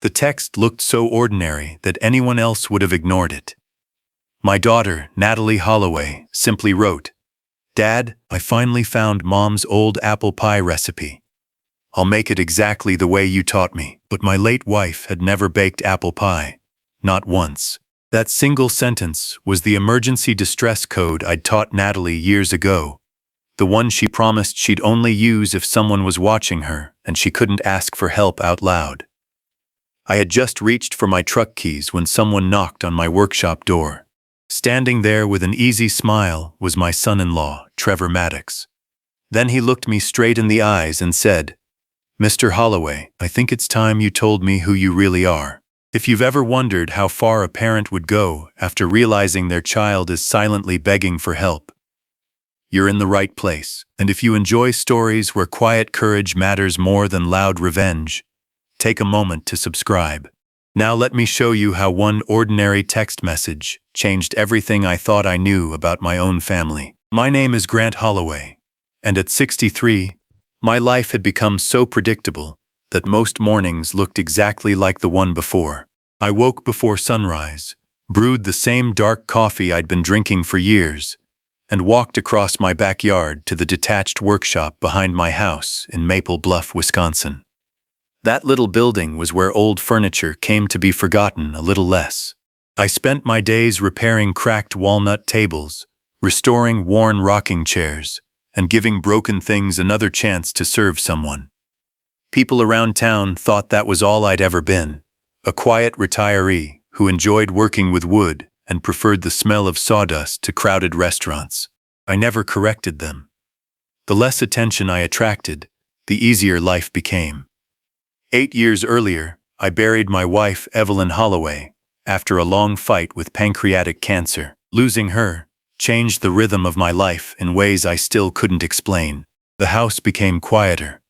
The text looked so ordinary that anyone else would have ignored it. My daughter, Natalie Holloway, simply wrote, "Dad, I finally found Mom's old apple pie recipe. I'll make it exactly the way you taught me." But my late wife had never baked apple pie. Not once. That single sentence was the emergency distress code I'd taught Natalie years ago. The one she promised she'd only use if someone was watching her and she couldn't ask for help out loud. I had just reached for my truck keys when someone knocked on my workshop door. Standing there with an easy smile was my son-in-law, Trevor Maddox. Then he looked me straight in the eyes and said, "Mr. Holloway, I think it's time you told me who you really are." If you've ever wondered how far a parent would go after realizing their child is silently begging for help, you're in the right place. And if you enjoy stories where quiet courage matters more than loud revenge, take a moment to subscribe. Now let me show you how one ordinary text message changed everything I thought I knew about my own family. My name is Grant Holloway, and at 63, my life had become so predictable that most mornings looked exactly like the one before. I woke before sunrise, brewed the same dark coffee I'd been drinking for years, and walked across my backyard to the detached workshop behind my house in Maple Bluff, Wisconsin. That little building was where old furniture came to be forgotten a little less. I spent my days repairing cracked walnut tables, restoring worn rocking chairs, and giving broken things another chance to serve someone. People around town thought that was all I'd ever been, a quiet retiree who enjoyed working with wood and preferred the smell of sawdust to crowded restaurants. I never corrected them. The less attention I attracted, the easier life became. 8 years earlier, I buried my wife, Evelyn Holloway, after a long fight with pancreatic cancer. Losing her changed the rhythm of my life in ways I still couldn't explain. The house became quieter.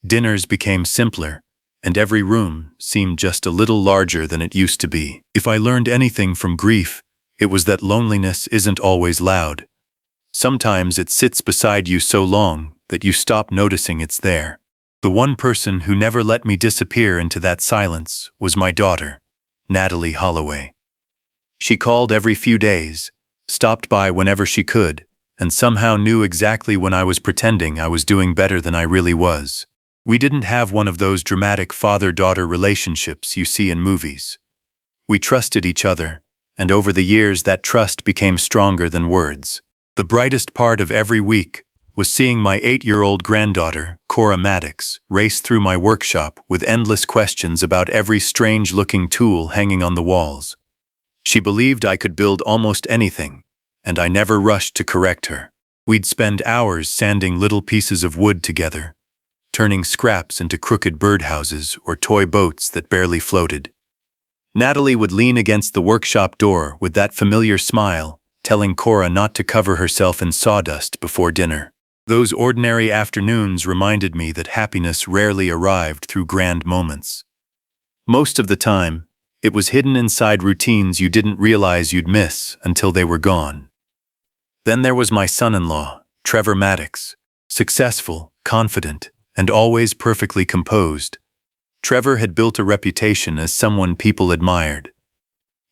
Dinners became simpler, and every room seemed just a little larger than it used to be. If I learned anything from grief, it was that loneliness isn't always loud. Sometimes it sits beside you so long that you stop noticing it's there. The one person who never let me disappear into that silence was my daughter, Natalie Holloway. She called every few days, stopped by whenever she could, and somehow knew exactly when I was pretending I was doing better than I really was. We didn't have one of those dramatic father-daughter relationships you see in movies. We trusted each other, and over the years that trust became stronger than words. The brightest part of every week was seeing my 8-year-old granddaughter, Cora Maddox, race through my workshop with endless questions about every strange-looking tool hanging on the walls. She believed I could build almost anything, and I never rushed to correct her. We'd spend hours sanding little pieces of wood together, turning scraps into crooked birdhouses or toy boats that barely floated. Natalie would lean against the workshop door with that familiar smile, telling Cora not to cover herself in sawdust before dinner. Those ordinary afternoons reminded me that happiness rarely arrived through grand moments. Most of the time, it was hidden inside routines you didn't realize you'd miss until they were gone. Then there was my son-in-law, Trevor Maddox, successful, confident, and always perfectly composed. Trevor had built a reputation as someone people admired.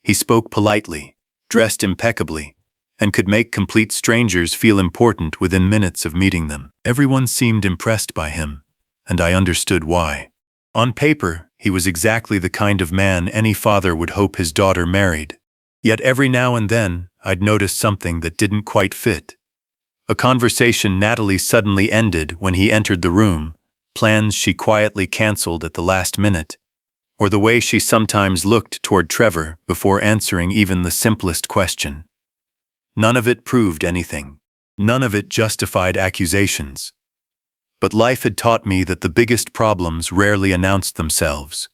He spoke politely, dressed impeccably, and could make complete strangers feel important within minutes of meeting them. Everyone seemed impressed by him, and I understood why. On paper, he was exactly the kind of man any father would hope his daughter married. Yet every now and then, I'd notice something that didn't quite fit. A conversation Natalie suddenly ended when he entered the room, plans she quietly canceled at the last minute, or the way she sometimes looked toward Trevor before answering even the simplest question. None of it proved anything. None of it justified accusations. But life had taught me that the biggest problems rarely announced themselves.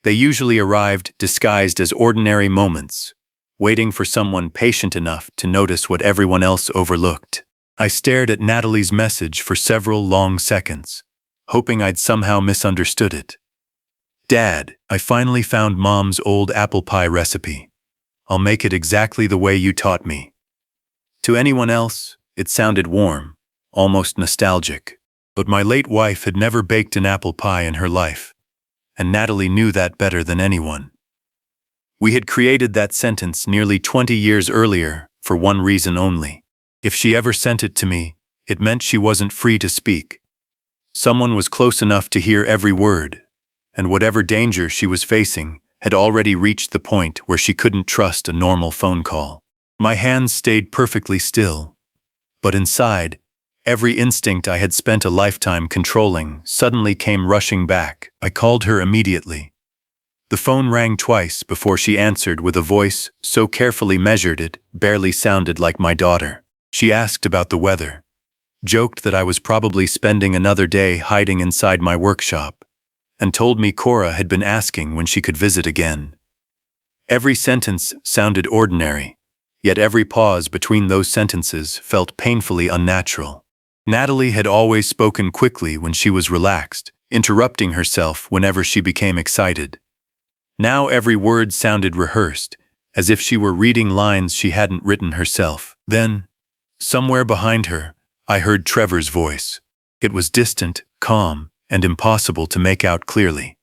They usually arrived disguised as ordinary moments, waiting for someone patient enough to notice what everyone else overlooked. I stared at Natalie's message for several long seconds, hoping I'd somehow misunderstood it. "Dad, I finally found Mom's old apple pie recipe. I'll make it exactly the way you taught me." To anyone else, it sounded warm, almost nostalgic. But my late wife had never baked an apple pie in her life, and Natalie knew that better than anyone. We had created that sentence nearly 20 years earlier for one reason only. If she ever sent it to me, it meant she wasn't free to speak. Someone was close enough to hear every word, and whatever danger she was facing had already reached the point where she couldn't trust a normal phone call. My hands stayed perfectly still, but inside, every instinct I had spent a lifetime controlling suddenly came rushing back. I called her immediately. The phone rang twice before she answered with a voice so carefully measured it barely sounded like my daughter. She asked about the weather, joked that I was probably spending another day hiding inside my workshop, and told me Cora had been asking when she could visit again. Every sentence sounded ordinary, yet every pause between those sentences felt painfully unnatural. Natalie had always spoken quickly when she was relaxed, interrupting herself whenever she became excited. Now every word sounded rehearsed, as if she were reading lines she hadn't written herself. Then, somewhere behind her, I heard Trevor's voice. It was distant, calm, and impossible to make out clearly.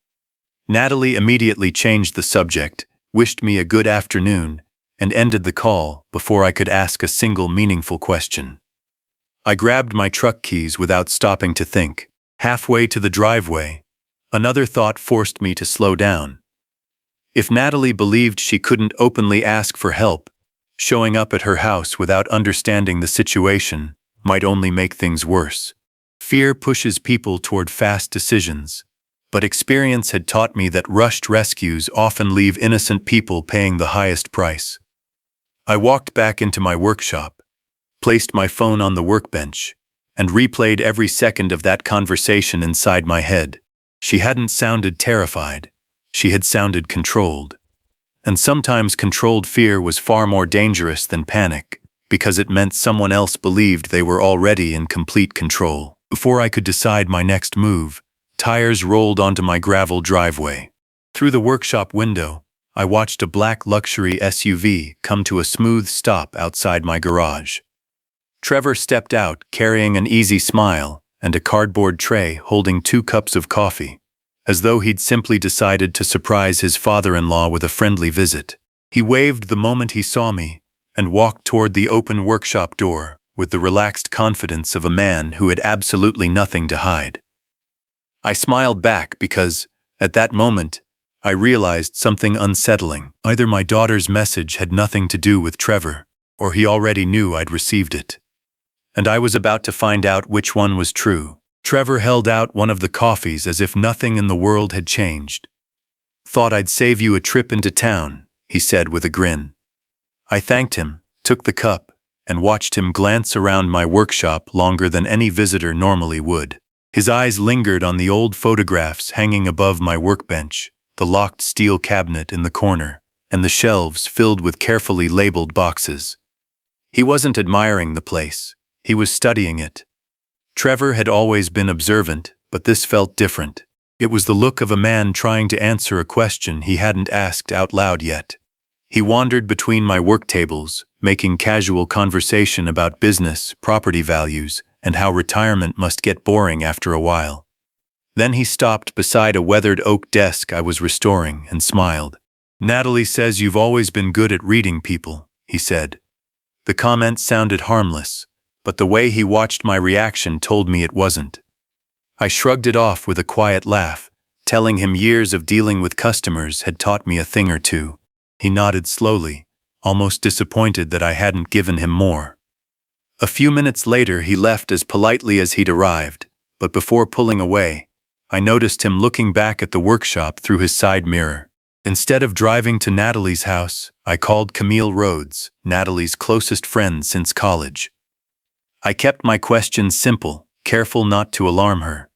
Natalie immediately changed the subject, wished me a good afternoon, and ended the call before I could ask a single meaningful question. I grabbed my truck keys without stopping to think. Halfway to the driveway, another thought forced me to slow down. If Natalie believed she couldn't openly ask for help, showing up at her house without understanding the situation might only make things worse. Fear pushes people toward fast decisions, but experience had taught me that rushed rescues often leave innocent people paying the highest price. I walked back into my workshop, placed my phone on the workbench, and replayed every second of that conversation inside my head. She hadn't sounded terrified. She had sounded controlled. And sometimes controlled fear was far more dangerous than panic, because it meant someone else believed they were already in complete control. Before I could decide my next move, tires rolled onto my gravel driveway. Through the workshop window, I watched a black luxury SUV come to a smooth stop outside my garage. Trevor stepped out carrying an easy smile and a cardboard tray holding 2 cups of coffee, as though he'd simply decided to surprise his father-in-law with a friendly visit. He waved the moment he saw me and walked toward the open workshop door with the relaxed confidence of a man who had absolutely nothing to hide. I smiled back because, at that moment, I realized something unsettling. Either my daughter's message had nothing to do with Trevor, or he already knew I'd received it. And I was about to find out which one was true. Trevor held out one of the coffees as if nothing in the world had changed. "Thought I'd save you a trip into town," he said with a grin. I thanked him, took the cup, and watched him glance around my workshop longer than any visitor normally would. His eyes lingered on the old photographs hanging above my workbench, the locked steel cabinet in the corner, and the shelves filled with carefully labeled boxes. He wasn't admiring the place. He was studying it. Trevor had always been observant, but this felt different. It was the look of a man trying to answer a question he hadn't asked out loud yet. He wandered between my work tables, making casual conversation about business, property values, and how retirement must get boring after a while. Then he stopped beside a weathered oak desk I was restoring and smiled. "Natalie says you've always been good at reading people," he said. The comment sounded harmless, but the way he watched my reaction told me it wasn't. I shrugged it off with a quiet laugh, telling him years of dealing with customers had taught me a thing or two. He nodded slowly, almost disappointed that I hadn't given him more. A few minutes later he left as politely as he'd arrived, but before pulling away, I noticed him looking back at the workshop through his side mirror. Instead of driving to Natalie's house, I called Camille Rhodes, Natalie's closest friend since college. I kept my questions simple, careful not to alarm her.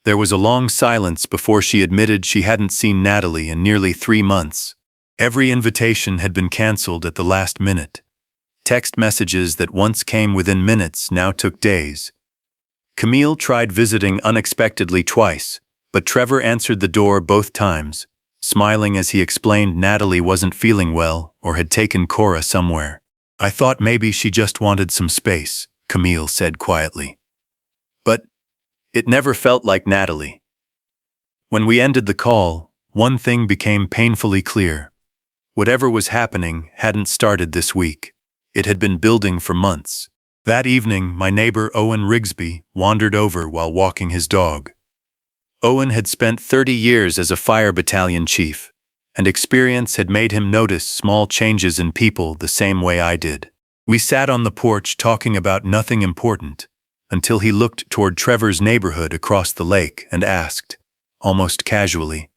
There was a long silence before she admitted she hadn't seen Natalie in nearly 3 months. Every invitation had been canceled at the last minute. Text messages that once came within minutes now took days. Camille tried visiting unexpectedly twice, but Trevor answered the door both times, smiling as he explained Natalie wasn't feeling well or had taken Cora somewhere. "I thought maybe she just wanted some space," Camille said quietly. "But it never felt like Natalie." When we ended the call, one thing became painfully clear. Whatever was happening hadn't started this week. It had been building for months. That evening, my neighbor Owen Rigsby wandered over while walking his dog. Owen had spent 30 years as a fire battalion chief, and experience had made him notice small changes in people the same way I did. We sat on the porch talking about nothing important, until he looked toward Trevor's neighborhood across the lake and asked, almost casually,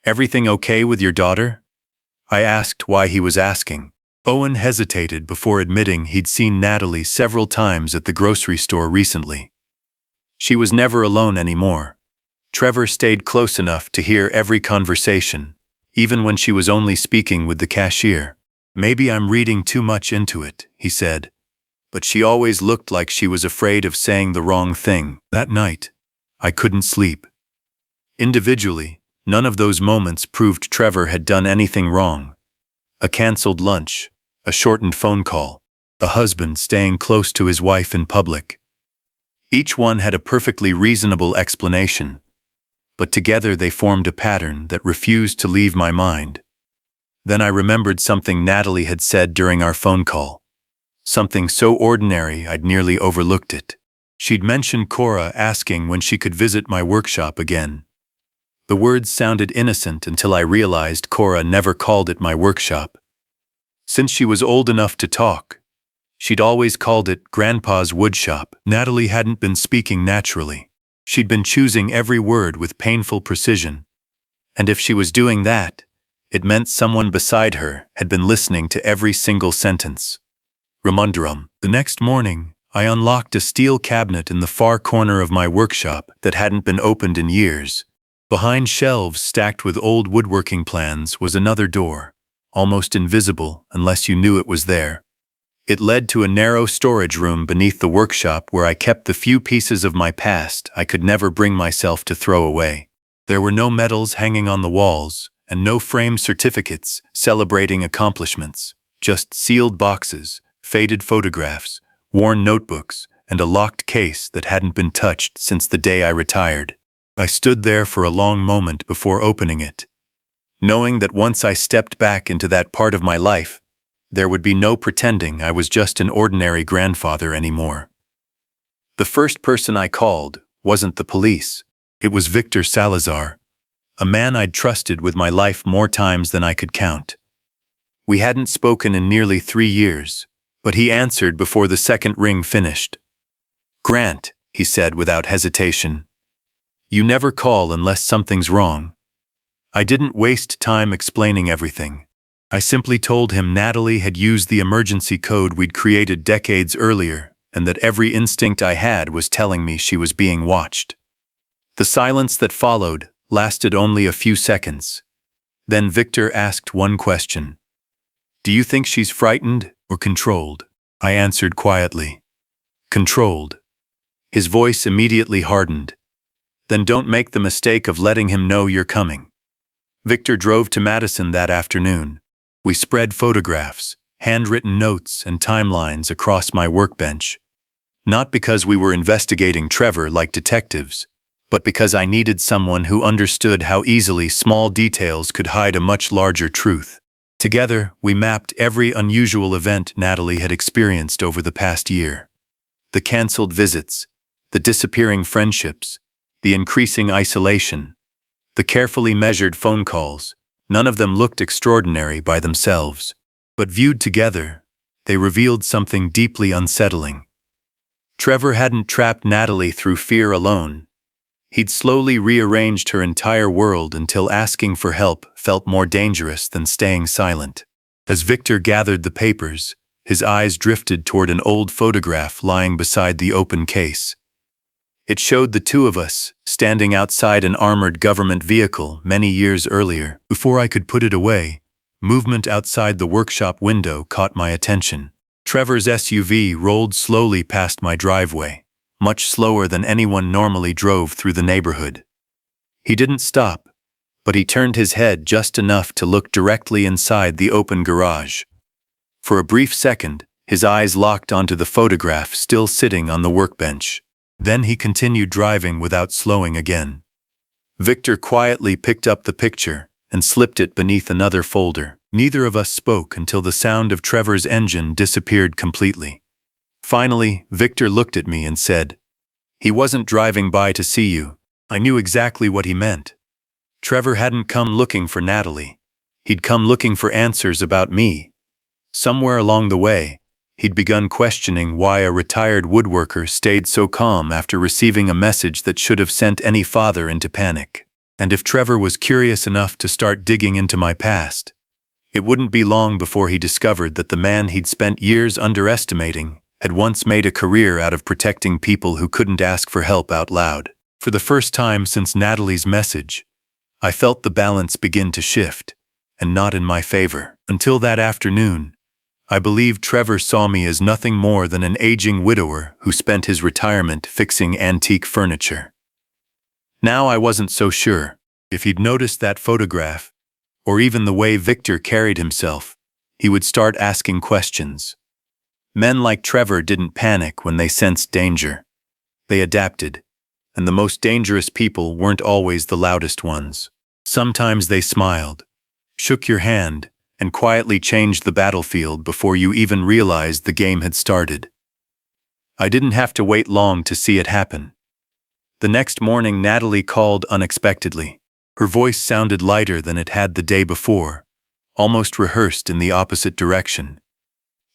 "Everything okay with your daughter?" I asked why he was asking. Owen hesitated before admitting he'd seen Natalie several times at the grocery store recently. She was never alone anymore. Trevor stayed close enough to hear every conversation, even when she was only speaking with the cashier. "Maybe I'm reading too much into it," he said, "but she always looked like she was afraid of saying the wrong thing." That night, I couldn't sleep. Individually, none of those moments proved Trevor had done anything wrong. A canceled lunch, a shortened phone call, a husband staying close to his wife in public. Each one had a perfectly reasonable explanation, but together they formed a pattern that refused to leave my mind. Then I remembered something Natalie had said during our phone call. Something so ordinary I'd nearly overlooked it. She'd mentioned Cora asking when she could visit my workshop again. The words sounded innocent until I realized Cora never called it my workshop. Since she was old enough to talk, she'd always called it Grandpa's woodshop. Natalie hadn't been speaking naturally. She'd been choosing every word with painful precision. And if she was doing that, it meant someone beside her had been listening to every single sentence. Remundarum. The next morning, I unlocked a steel cabinet in the far corner of my workshop that hadn't been opened in years. Behind shelves stacked with old woodworking plans was another door, almost invisible unless you knew it was there. It led to a narrow storage room beneath the workshop where I kept the few pieces of my past I could never bring myself to throw away. There were no medals hanging on the walls, and no framed certificates celebrating accomplishments, just sealed boxes, faded photographs, worn notebooks, and a locked case that hadn't been touched since the day I retired. I stood there for a long moment before opening it, knowing that once I stepped back into that part of my life, there would be no pretending I was just an ordinary grandfather anymore. The first person I called wasn't the police. It was Victor Salazar, a man I'd trusted with my life more times than I could count. We hadn't spoken in nearly 3 years, but he answered before the second ring finished. "Grant," he said without hesitation, "you never call unless something's wrong." I didn't waste time explaining everything. I simply told him Natalie had used the emergency code we'd created decades earlier, and that every instinct I had was telling me she was being watched. The silence that followed lasted only a few seconds. Then Victor asked one question. "Do you think she's frightened or controlled?" I answered quietly. "Controlled." His voice immediately hardened. "Then don't make the mistake of letting him know you're coming." Victor drove to Madison that afternoon. We spread photographs, handwritten notes, and timelines across my workbench. Not because we were investigating Trevor like detectives, but because I needed someone who understood how easily small details could hide a much larger truth. Together, we mapped every unusual event Natalie had experienced over the past year. The canceled visits, the disappearing friendships, the increasing isolation, the carefully measured phone calls. None of them looked extraordinary by themselves, but viewed together, they revealed something deeply unsettling. Trevor hadn't trapped Natalie through fear alone. He'd slowly rearranged her entire world until asking for help felt more dangerous than staying silent. As Victor gathered the papers, his eyes drifted toward an old photograph lying beside the open case. It showed the two of us, standing outside an armored government vehicle many years earlier. Before I could put it away, movement outside the workshop window caught my attention. Trevor's SUV rolled slowly past my driveway, much slower than anyone normally drove through the neighborhood. He didn't stop, but he turned his head just enough to look directly inside the open garage. For a brief second, his eyes locked onto the photograph still sitting on the workbench. Then he continued driving without slowing again. Victor quietly picked up the picture and slipped it beneath another folder. Neither of us spoke until the sound of Trevor's engine disappeared completely. Finally, Victor looked at me and said, "He wasn't driving by to see you." I knew exactly what he meant. Trevor hadn't come looking for Natalie. He'd come looking for answers about me. Somewhere along the way, he'd begun questioning why a retired woodworker stayed so calm after receiving a message that should have sent any father into panic. And if Trevor was curious enough to start digging into my past, it wouldn't be long before he discovered that the man he'd spent years underestimating had once made a career out of protecting people who couldn't ask for help out loud. For the first time since Natalie's message, I felt the balance begin to shift, and not in my favor. Until that afternoon, I believed Trevor saw me as nothing more than an aging widower who spent his retirement fixing antique furniture. Now I wasn't so sure. If he'd noticed that photograph, or even the way Victor carried himself, he would start asking questions. Men like Trevor didn't panic when they sensed danger. They adapted, and the most dangerous people weren't always the loudest ones. Sometimes they smiled, shook your hand, and quietly changed the battlefield before you even realized the game had started. I didn't have to wait long to see it happen. The next morning, Natalie called unexpectedly. Her voice sounded lighter than it had the day before, almost rehearsed in the opposite direction.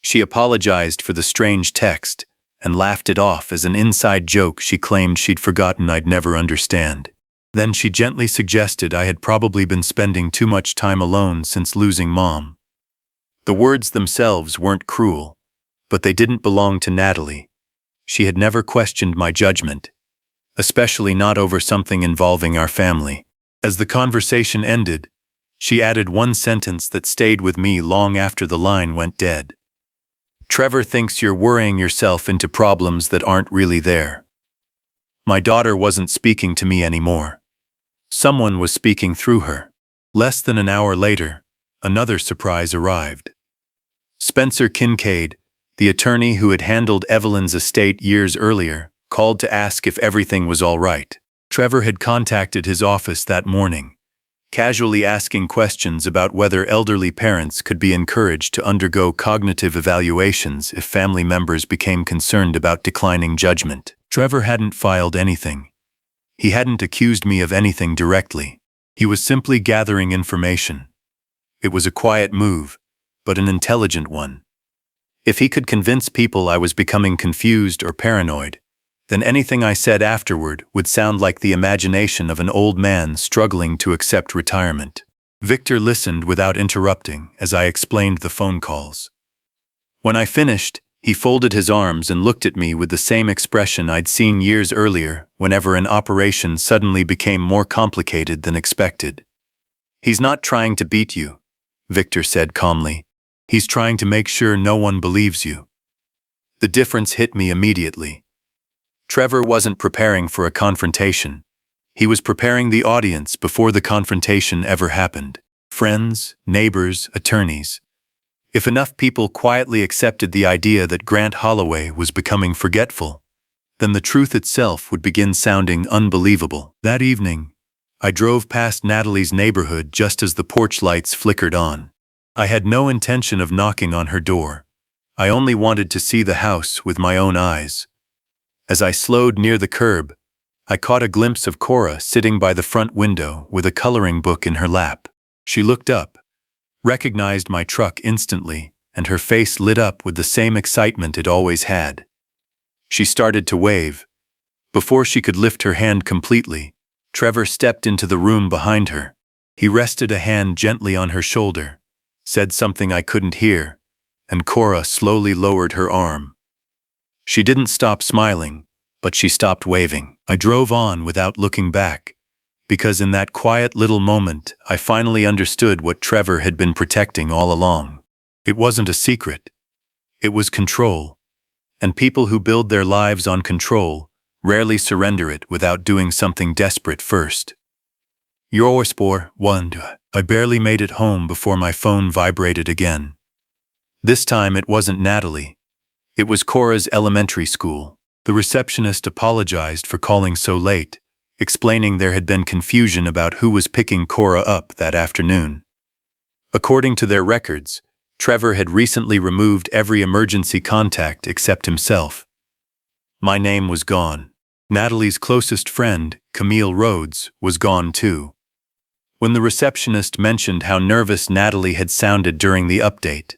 She apologized for the strange text and laughed it off as an inside joke she claimed she'd forgotten I'd never understand. Then she gently suggested I had probably been spending too much time alone since losing Mom. The words themselves weren't cruel, but they didn't belong to Natalie. She had never questioned my judgment, especially not over something involving our family. As the conversation ended, she added one sentence that stayed with me long after the line went dead. "Trevor thinks you're worrying yourself into problems that aren't really there." My daughter wasn't speaking to me anymore. Someone was speaking through her. Less than an hour later, another surprise arrived. Spencer Kincaid, the attorney who had handled Evelyn's estate years earlier, called to ask if everything was all right. Trevor had contacted his office that morning, casually asking questions about whether elderly parents could be encouraged to undergo cognitive evaluations if family members became concerned about declining judgment. Trevor hadn't filed anything. He hadn't accused me of anything directly. He was simply gathering information. It was a quiet move, but an intelligent one. If he could convince people I was becoming confused or paranoid, then anything I said afterward would sound like the imagination of an old man struggling to accept retirement. Victor listened without interrupting as I explained the phone calls. When I finished, he folded his arms and looked at me with the same expression I'd seen years earlier whenever an operation suddenly became more complicated than expected. "He's not trying to beat you," Victor said calmly. "He's trying to make sure no one believes you." The difference hit me immediately. Trevor wasn't preparing for a confrontation. He was preparing the audience before the confrontation ever happened. Friends, neighbors, attorneys. If enough people quietly accepted the idea that Grant Holloway was becoming forgetful, then the truth itself would begin sounding unbelievable. That evening, I drove past Natalie's neighborhood just as the porch lights flickered on. I had no intention of knocking on her door. I only wanted to see the house with my own eyes. As I slowed near the curb, I caught a glimpse of Cora sitting by the front window with a coloring book in her lap. She looked up, recognized my truck instantly, and her face lit up with the same excitement it always had. She started to wave. Before she could lift her hand completely, Trevor stepped into the room behind her. He rested a hand gently on her shoulder, said something I couldn't hear, and Cora slowly lowered her arm. She didn't stop smiling, but she stopped waving. I drove on without looking back, because in that quiet little moment I finally understood what Trevor had been protecting all along. It wasn't a secret. It was control. And people who build their lives on control rarely surrender it without doing something desperate first. Eurosport 1. I barely made it home before my phone vibrated again. This time it wasn't Natalie. It was Cora's elementary school. The receptionist apologized for calling so late. explaining there had been confusion about who was picking Cora up that afternoon. According to their records, Trevor had recently removed every emergency contact except himself. My name was gone. Natalie's closest friend, Camille Rhodes, was gone too. When the receptionist mentioned how nervous Natalie had sounded during the update,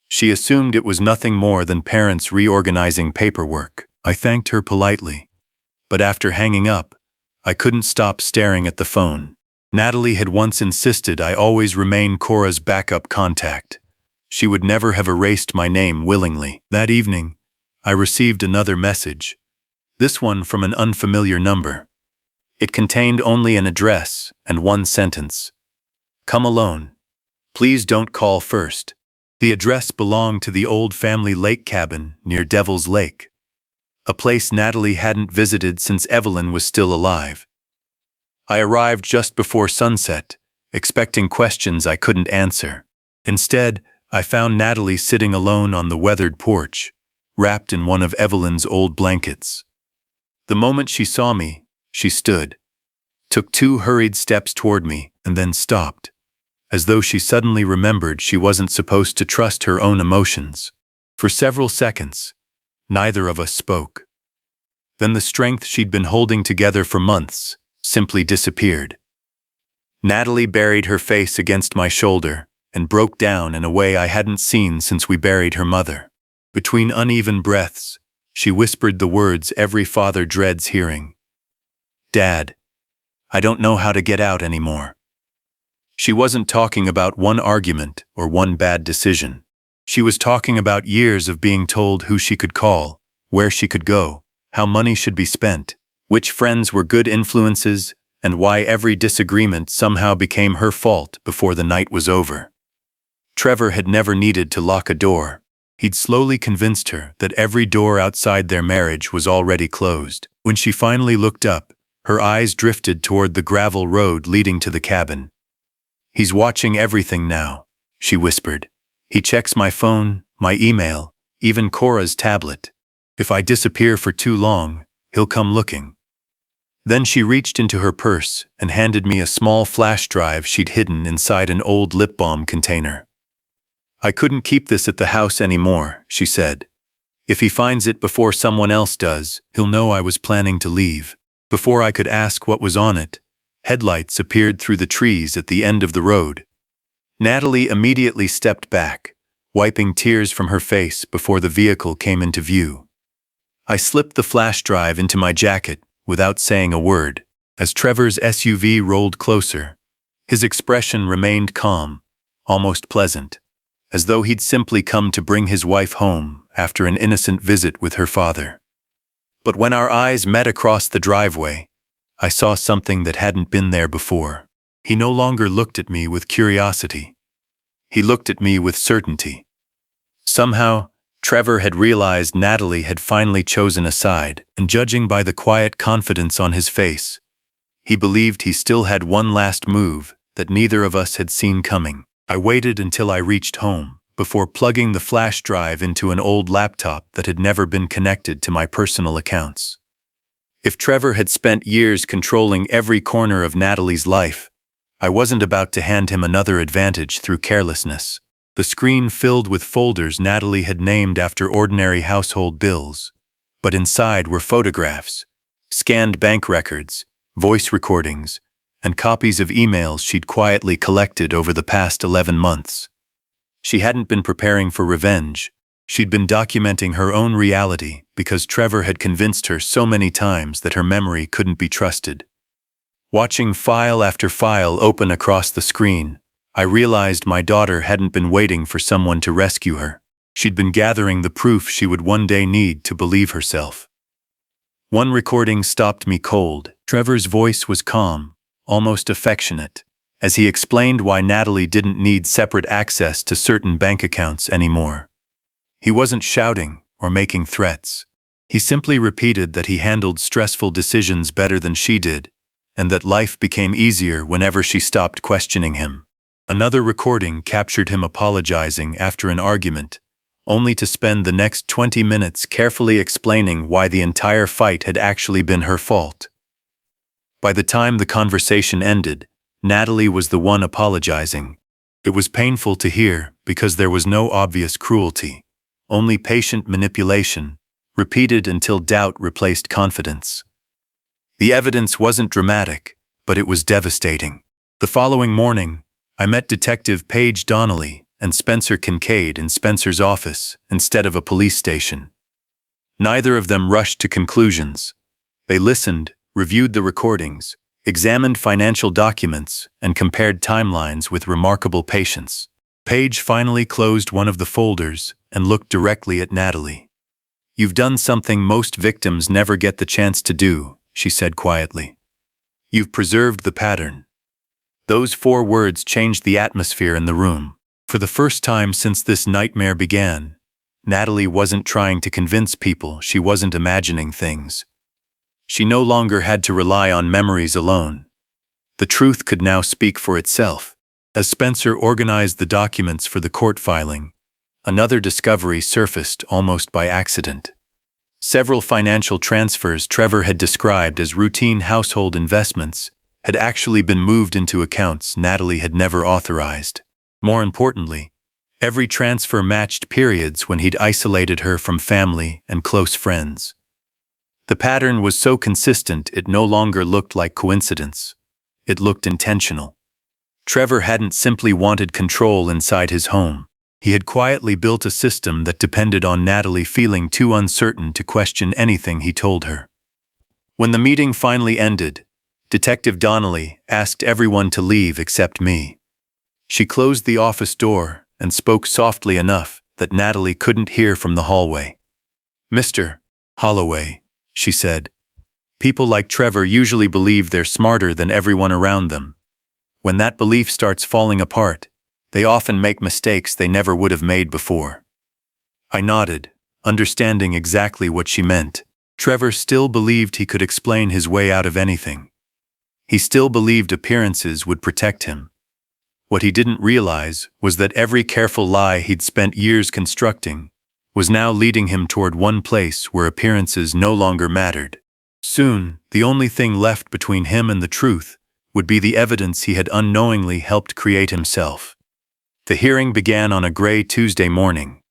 she assumed it was nothing more than parents reorganizing paperwork. I thanked her politely, but after hanging up, I couldn't stop staring at the phone. Natalie had once insisted I always remain Cora's backup contact. She would never have erased my name willingly. That evening, I received another message, this one from an unfamiliar number. It contained only an address and one sentence. Come alone. Please don't call first. The address belonged to the old family lake cabin near Devil's Lake, a place Natalie hadn't visited since Evelyn was still alive. I arrived just before sunset, expecting questions I couldn't answer. Instead, I found Natalie sitting alone on the weathered porch, wrapped in one of Evelyn's old blankets. The moment she saw me, she stood, took 2 hurried steps toward me, and then stopped, as though she suddenly remembered she wasn't supposed to trust her own emotions. For several seconds, neither of us spoke. Then the strength she'd been holding together for months simply disappeared. Natalie buried her face against my shoulder and broke down in a way I hadn't seen since we buried her mother. Between uneven breaths, she whispered the words every father dreads hearing. Dad, I don't know how to get out anymore. She wasn't talking about one argument or one bad decision. She was talking about years of being told who she could call, where she could go, how money should be spent, which friends were good influences, and why every disagreement somehow became her fault before the night was over. Trevor had never needed to lock a door. He'd slowly convinced her that every door outside their marriage was already closed. When she finally looked up, her eyes drifted toward the gravel road leading to the cabin. He's watching everything now, she whispered. He checks my phone, my email, even Cora's tablet. If I disappear for too long, he'll come looking. Then she reached into her purse and handed me a small flash drive she'd hidden inside an old lip balm container. I couldn't keep this at the house anymore, she said. If he finds it before someone else does, he'll know I was planning to leave. Before I could ask what was on it, headlights appeared through the trees at the end of the road. Natalie immediately stepped back, wiping tears from her face before the vehicle came into view. I slipped the flash drive into my jacket without saying a word. As Trevor's SUV rolled closer, his expression remained calm, almost pleasant, as though he'd simply come to bring his wife home after an innocent visit with her father. But when our eyes met across the driveway, I saw something that hadn't been there before. He no longer looked at me with curiosity. He looked at me with certainty. Somehow, Trevor had realized Natalie had finally chosen a side, and judging by the quiet confidence on his face, he believed he still had one last move that neither of us had seen coming. I waited until I reached home, before plugging the flash drive into an old laptop that had never been connected to my personal accounts. If Trevor had spent years controlling every corner of Natalie's life, I wasn't about to hand him another advantage through carelessness. The screen filled with folders Natalie had named after ordinary household bills, but inside were photographs, scanned bank records, voice recordings, and copies of emails she'd quietly collected over the past 11 months. She hadn't been preparing for revenge. She'd been documenting her own reality because Trevor had convinced her so many times that her memory couldn't be trusted. Watching file after file open across the screen, I realized my daughter hadn't been waiting for someone to rescue her. She'd been gathering the proof she would one day need to believe herself. One recording stopped me cold. Trevor's voice was calm, almost affectionate, as he explained why Natalie didn't need separate access to certain bank accounts anymore. He wasn't shouting or making threats. He simply repeated that he handled stressful decisions better than she did, and that life became easier whenever she stopped questioning him. Another recording captured him apologizing after an argument, only to spend the next 20 minutes carefully explaining why the entire fight had actually been her fault. By the time the conversation ended, Natalie was the one apologizing. It was painful to hear because there was no obvious cruelty, only patient manipulation, repeated until doubt replaced confidence. The evidence wasn't dramatic, but it was devastating. The following morning, I met Detective Paige Donnelly and Spencer Kincaid in Spencer's office instead of a police station. Neither of them rushed to conclusions. They listened, reviewed the recordings, examined financial documents, and compared timelines with remarkable patience. Paige finally closed one of the folders and looked directly at Natalie. "You've done something most victims never get the chance to do," she said quietly. "You've preserved the pattern." Those 4 words changed the atmosphere in the room. For the first time since this nightmare began, Natalie wasn't trying to convince people she wasn't imagining things. She no longer had to rely on memories alone. The truth could now speak for itself. As Spencer organized the documents for the court filing, another discovery surfaced almost by accident. Several financial transfers Trevor had described as routine household investments had actually been moved into accounts Natalie had never authorized. More importantly, every transfer matched periods when he'd isolated her from family and close friends. The pattern was so consistent it no longer looked like coincidence. It looked intentional. Trevor hadn't simply wanted control inside his home. He had quietly built a system that depended on Natalie feeling too uncertain to question anything he told her. When the meeting finally ended, Detective Donnelly asked everyone to leave except me. She closed the office door and spoke softly enough that Natalie couldn't hear from the hallway. "Mr. Holloway," she said, "people like Trevor usually believe they're smarter than everyone around them. When that belief starts falling apart, they often make mistakes they never would have made before." I nodded, understanding exactly what she meant. Trevor still believed he could explain his way out of anything. He still believed appearances would protect him. What he didn't realize was that every careful lie he'd spent years constructing was now leading him toward one place where appearances no longer mattered. Soon, the only thing left between him and the truth would be the evidence he had unknowingly helped create himself. The hearing began on a gray Tuesday morning,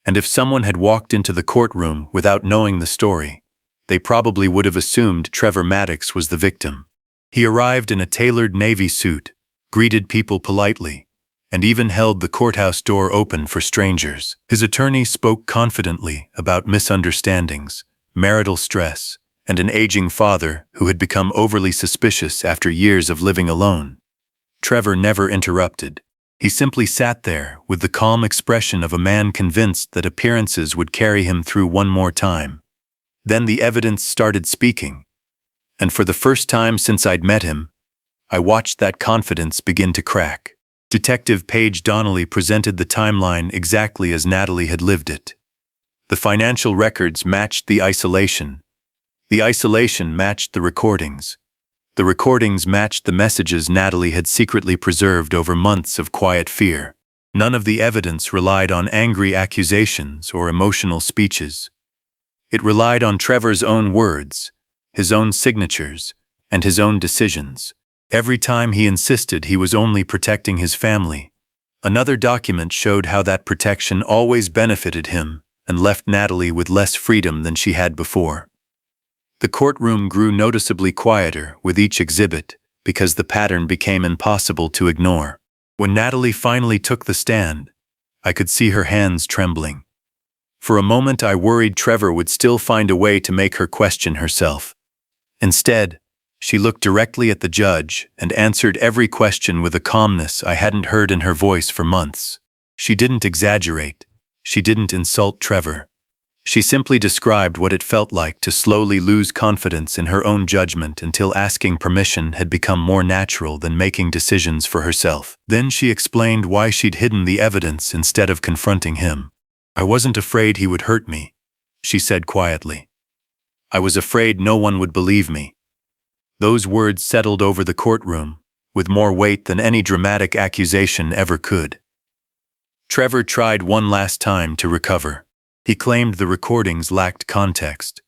and if someone had walked into the courtroom without knowing the story, they probably would have assumed Trevor Maddox was the victim. He arrived in a tailored Navy suit, greeted people politely, and even held the courthouse door open for strangers. His attorney spoke confidently about misunderstandings, marital stress, and an aging father who had become overly suspicious after years of living alone. Trevor never interrupted. He simply sat there with the calm expression of a man convinced that appearances would carry him through one more time. Then the evidence started speaking, and for the first time since I'd met him, I watched that confidence begin to crack. Detective Paige Donnelly presented the timeline exactly as Natalie had lived it. The financial records matched the isolation. The isolation matched the recordings. The recordings matched the messages Natalie had secretly preserved over months of quiet fear. None of the evidence relied on angry accusations or emotional speeches. It relied on Trevor's own words, his own signatures, and his own decisions. Every time he insisted he was only protecting his family, another document showed how that protection always benefited him and left Natalie with less freedom than she had before. The courtroom grew noticeably quieter with each exhibit because the pattern became impossible to ignore. When Natalie finally took the stand, I could see her hands trembling. For a moment I worried Trevor would still find a way to make her question herself. Instead, she looked directly at the judge and answered every question with a calmness I hadn't heard in her voice for months. She didn't exaggerate. She didn't insult Trevor. She simply described what it felt like to slowly lose confidence in her own judgment until asking permission had become more natural than making decisions for herself. Then she explained why she'd hidden the evidence instead of confronting him. "I wasn't afraid he would hurt me," she said quietly. "I was afraid no one would believe me." Those words settled over the courtroom, with more weight than any dramatic accusation ever could. Trevor tried one last time to recover. He claimed the recordings lacked context.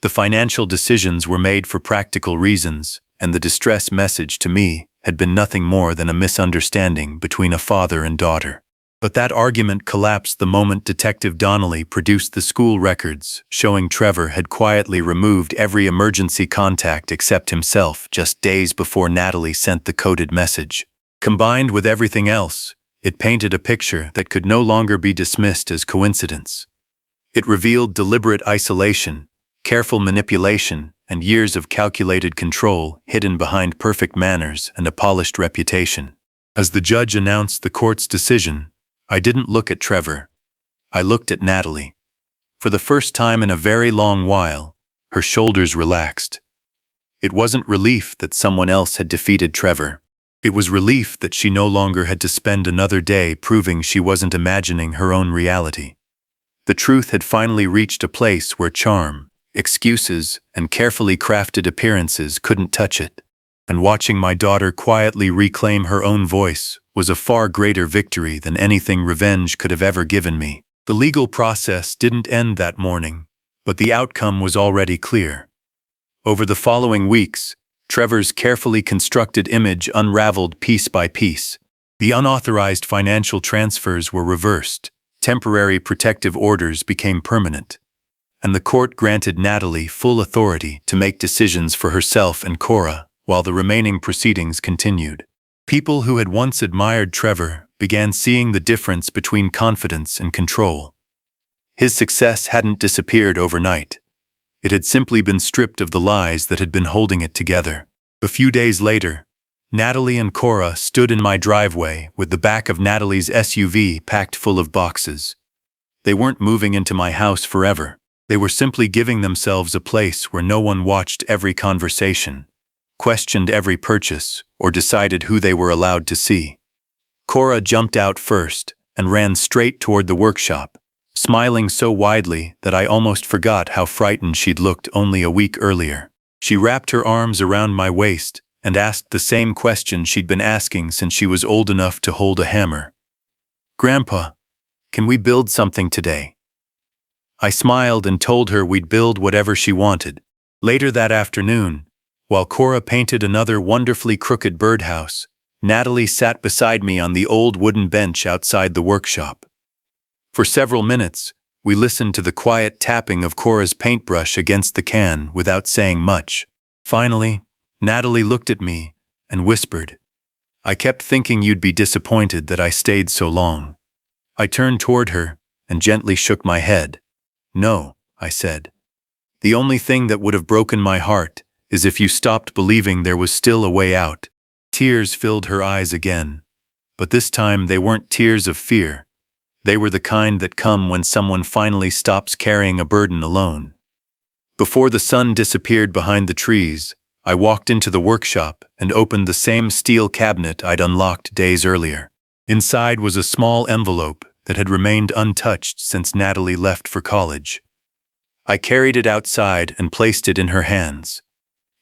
The financial decisions were made for practical reasons, and the distress message to me had been nothing more than a misunderstanding between a father and daughter. But that argument collapsed the moment Detective Donnelly produced the school records, showing Trevor had quietly removed every emergency contact except himself just days before Natalie sent the coded message. Combined with everything else, it painted a picture that could no longer be dismissed as coincidence. It revealed deliberate isolation, careful manipulation, and years of calculated control hidden behind perfect manners and a polished reputation. As the judge announced the court's decision, I didn't look at Trevor. I looked at Natalie. For the first time in a very long while, her shoulders relaxed. It wasn't relief that someone else had defeated Trevor. It was relief that she no longer had to spend another day proving she wasn't imagining her own reality. The truth had finally reached a place where charm, excuses, and carefully crafted appearances couldn't touch it. And watching my daughter quietly reclaim her own voice was a far greater victory than anything revenge could have ever given me. The legal process didn't end that morning, but the outcome was already clear. Over the following weeks, Trevor's carefully constructed image unraveled piece by piece. The unauthorized financial transfers were reversed, temporary protective orders became permanent, and the court granted Natalie full authority to make decisions for herself and Cora, while the remaining proceedings continued. People who had once admired Trevor began seeing the difference between confidence and control. His success hadn't disappeared overnight. It had simply been stripped of the lies that had been holding it together. A few days later, Natalie and Cora stood in my driveway with the back of Natalie's SUV packed full of boxes. They weren't moving into my house forever. They were simply giving themselves a place where no one watched every conversation, questioned every purchase, or decided who they were allowed to see. Cora jumped out first and ran straight toward the workshop, smiling so widely that I almost forgot how frightened she'd looked only a week earlier. She wrapped her arms around my waist and asked the same question she'd been asking since she was old enough to hold a hammer. "Grandpa, can we build something today?" I smiled and told her we'd build whatever she wanted. Later that afternoon, while Cora painted another wonderfully crooked birdhouse, Natalie sat beside me on the old wooden bench outside the workshop. For several minutes, we listened to the quiet tapping of Cora's paintbrush against the can without saying much. Finally, Natalie looked at me and whispered, "I kept thinking you'd be disappointed that I stayed so long." I turned toward her and gently shook my head. "No," I said. "The only thing that would have broken my heart is if you stopped believing there was still a way out." Tears filled her eyes again, but this time they weren't tears of fear. They were the kind that come when someone finally stops carrying a burden alone. Before the sun disappeared behind the trees, I walked into the workshop and opened the same steel cabinet I'd unlocked days earlier. Inside was a small envelope that had remained untouched since Natalie left for college. I carried it outside and placed it in her hands.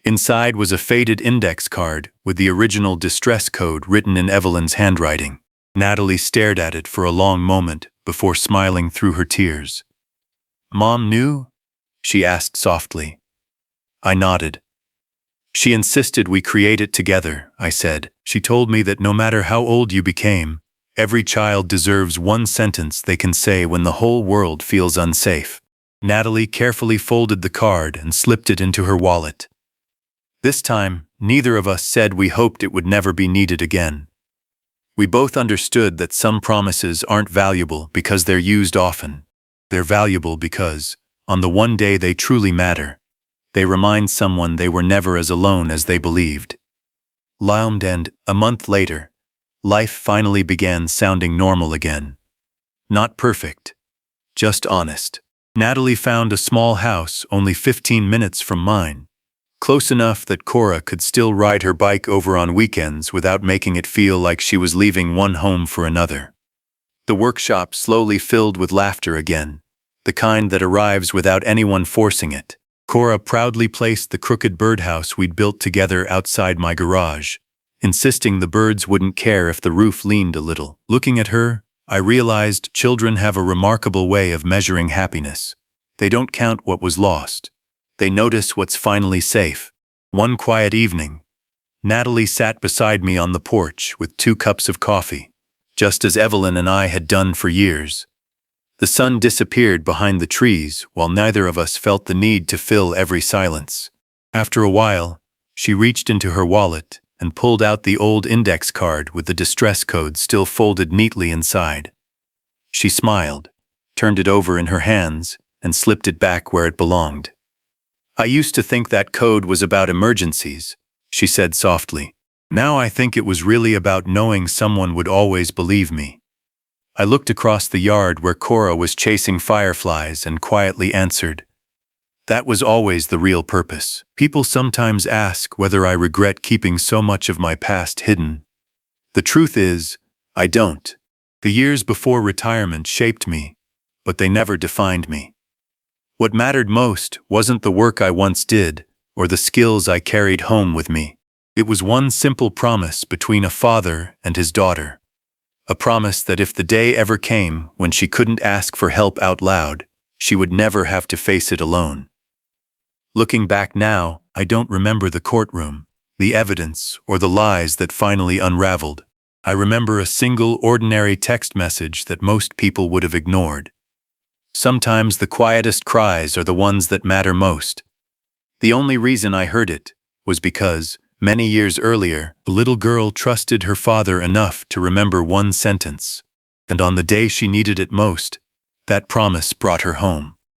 Inside was a faded index card with the original distress code written in Evelyn's handwriting. Natalie stared at it for a long moment before smiling through her tears. "Mom knew?" she asked softly. I nodded. "She insisted we create it together," I said. "She told me that no matter how old you became, every child deserves one sentence they can say when the whole world feels unsafe." Natalie carefully folded the card and slipped it into her wallet. This time, neither of us said we hoped it would never be needed again. We both understood that some promises aren't valuable because they're used often. They're valuable because, on the one day they truly matter, they remind someone they were never as alone as they believed. And, a month later, life finally began sounding normal again. Not perfect, just honest. Natalie found a small house only 15 minutes from mine, close enough that Cora could still ride her bike over on weekends without making it feel like she was leaving one home for another. The workshop slowly filled with laughter again, the kind that arrives without anyone forcing it. Cora proudly placed the crooked birdhouse we'd built together outside my garage, insisting the birds wouldn't care if the roof leaned a little. Looking at her, I realized children have a remarkable way of measuring happiness. They don't count what was lost. They notice what's finally safe. One quiet evening, Natalie sat beside me on the porch with 2 cups of coffee, just as Evelyn and I had done for years. The sun disappeared behind the trees while neither of us felt the need to fill every silence. After a while, she reached into her wallet and pulled out the old index card with the distress code still folded neatly inside. She smiled, turned it over in her hands, and slipped it back where it belonged. "I used to think that code was about emergencies," she said softly. "Now I think it was really about knowing someone would always believe me." I looked across the yard where Cora was chasing fireflies and quietly answered, "That was always the real purpose." People sometimes ask whether I regret keeping so much of my past hidden. The truth is, I don't. The years before retirement shaped me, but they never defined me. What mattered most wasn't the work I once did or the skills I carried home with me. It was one simple promise between a father and his daughter. A promise that if the day ever came when she couldn't ask for help out loud, she would never have to face it alone. Looking back now, I don't remember the courtroom, the evidence, or the lies that finally unraveled. I remember a single ordinary text message that most people would have ignored. Sometimes the quietest cries are the ones that matter most. The only reason I heard it was because, many years earlier, a little girl trusted her father enough to remember one sentence, and on the day she needed it most, that promise brought her home.